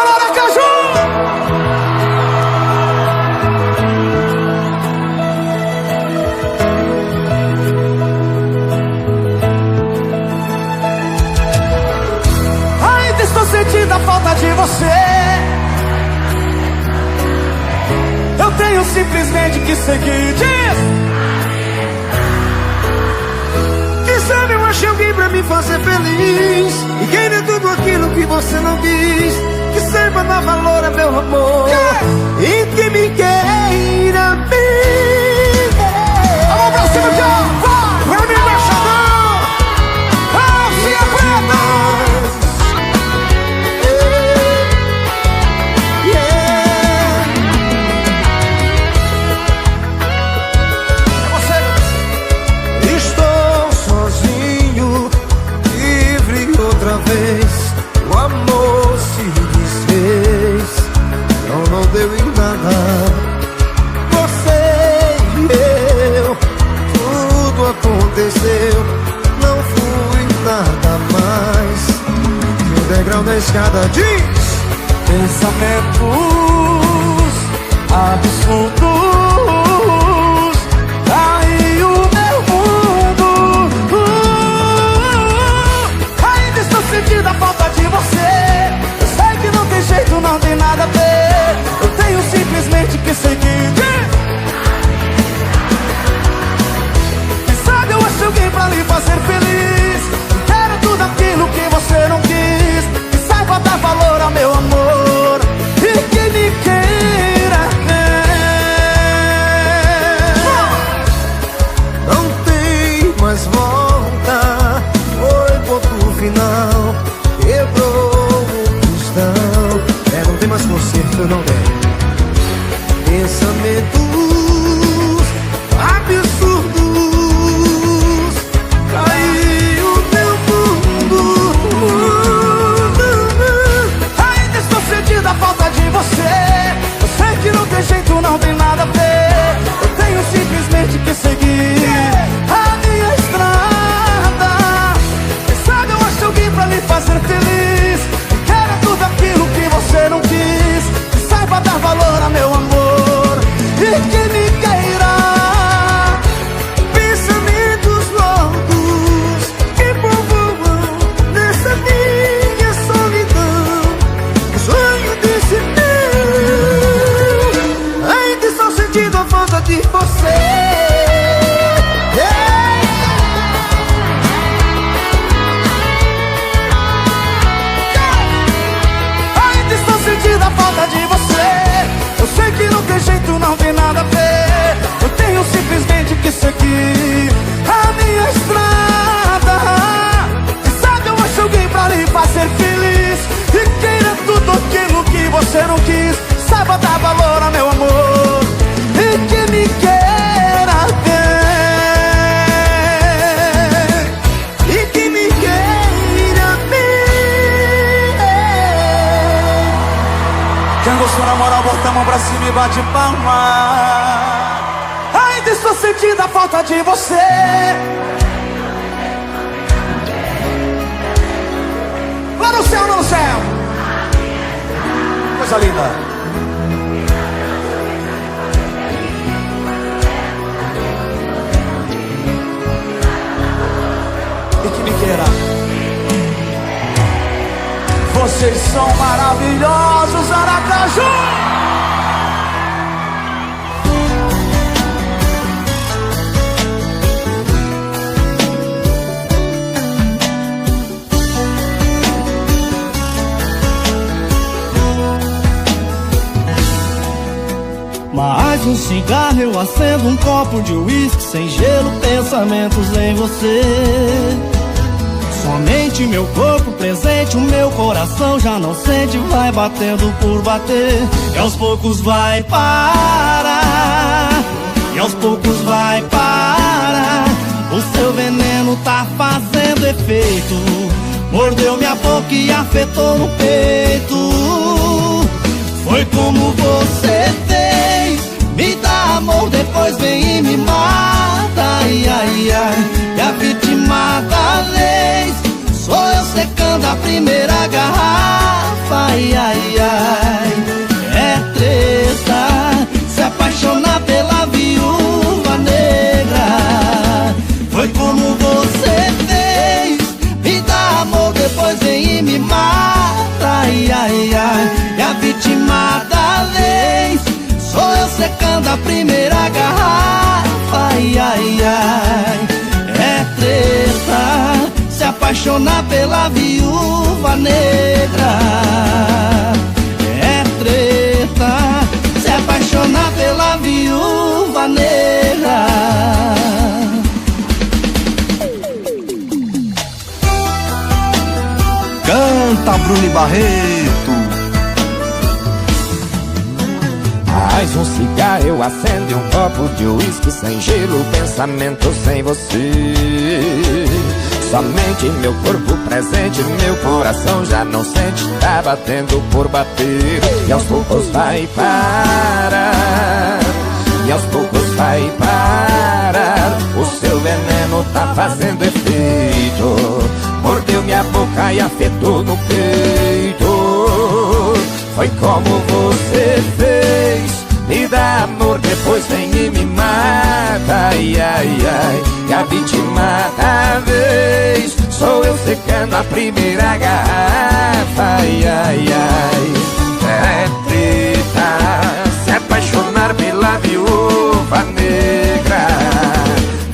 Alô, Aracaju! Ainda estou sentindo a falta de você. Eu tenho simplesmente que seguir. Diz! Quem sabe eu achei alguém pra me fazer feliz e queira tudo aquilo que você não quis. Que saiba dar valor a meu amor e que me queira bem. Alô, pra cima, John! Vai! Pra mim, embaixador! Calcinha preta! Estou sozinho, livre outra vez. O amor se desfez, não deu em nada. Você e eu, tudo aconteceu. Não fui nada mais que o degrau da escada. Diz! Pensamentos absurdos, aí o meu mundo. Ainda estou sentindo a falta de você. Eu sei que não tem jeito, não tem nada a ver. Eu tenho simplesmente que seguir. Quem sabe eu acho alguém pra lhe fazer feliz. Quero tudo aquilo que você não quis. Que saiba dar valor ao meu amor e que me queira Não tem mais volta, foi ponto final. Quebrou o cristal, não tem mais conserto, não tem. Pensamentos absurdos, caiu meu mundo. Ainda estou sentindo a falta de você. Eu sei que não tem jeito, não tem nada a ver. Eu tenho simplesmente que seguir a minha estrada. Quem sabe eu acho alguém pra lhe fazer feliz. Quero tudo aquilo que você não quis. Que saiba dar valor a meu amor e que me queira. Pensamentos loucos que povoam nessa minha solidão. O sonho desse meu, ainda estou sentindo a falta de você. Ainda estou sentindo a falta de você. Eu sei que não tem jeito, não tem nada a ver. Eu tenho simplesmente que seguir a minha estrada. Quem sabe eu acho alguém pra lhe fazer feliz e queira tudo aquilo que você não quis. Saiba dar valor ao meu amor e que me queira bem. E que me queira bem. Quem gostou na moral, bota a mão pra cima e bate palma. Ainda estou sentindo a falta de você. Lá no céu, lá no céu. Coisa linda. E que me queira. Vocês são maravilhosos, Aracaju! Mais um cigarro, eu acendo um copo de uísque sem gelo, pensamentos em você. Somente meu corpo presente, o meu coração já não sente, vai batendo por bater. E aos poucos vai parar, e aos poucos vai parar. O seu veneno tá fazendo efeito, mordeu minha boca e afetou no peito. Foi como você fez, me dá amor, depois vem e me mata. Ai, ai, ai, e a vítima da vez sou eu secando a primeira garrafa. Ai, ai, ai. você fez? Me dá amor, depois vem e me mata. Ai, ai, ai. E a vítima da vez sou eu secando a primeira garrafa. Ai, ai, ai. É treta se apaixonar pela viúva negra. É treta se apaixonar pela viúva negra. Canta, Bruno Barreto. Mais um cigarro eu acendo e um copo de uísque sem gelo, pensamento sem você. Somente meu corpo presente, meu coração já não sente, tá batendo por bater. E aos poucos vai parar, e aos poucos vai parar. O seu veneno tá fazendo efeito, mordeu minha boca e afetou no peito. Foi como você fez, me dá amor, depois vem e me mata. Ai, ai, ai. E a vítima da vez sou eu secando a primeira garrafa. Ai, ai, ai. É treta se apaixonar pela viúva negra.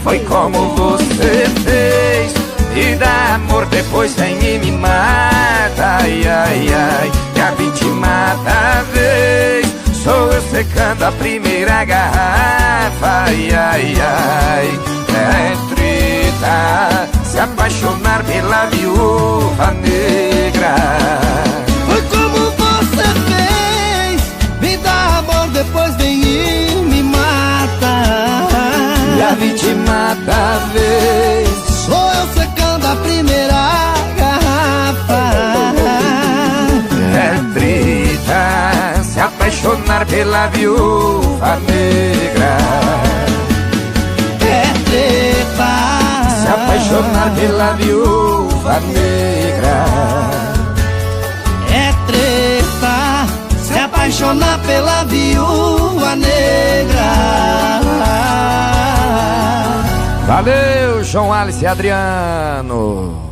Foi como você fez, me dá amor, depois vem e me mata. Ai, ai, ai. E a vítima da vez sou eu secando a primeira garrafa. Ai, ai, ai. É treta se apaixonar pela viúva negra. Foi como você fez, me dá amor, depois vem e me mata. E a vítima da vez sou eu secando a primeira garrafa. é treta se apaixonar pela viúva negra. É treta Se apaixonar pela viúva negra. É treta se apaixonar pela viúva negra. Valeu, João Alice e Adriano.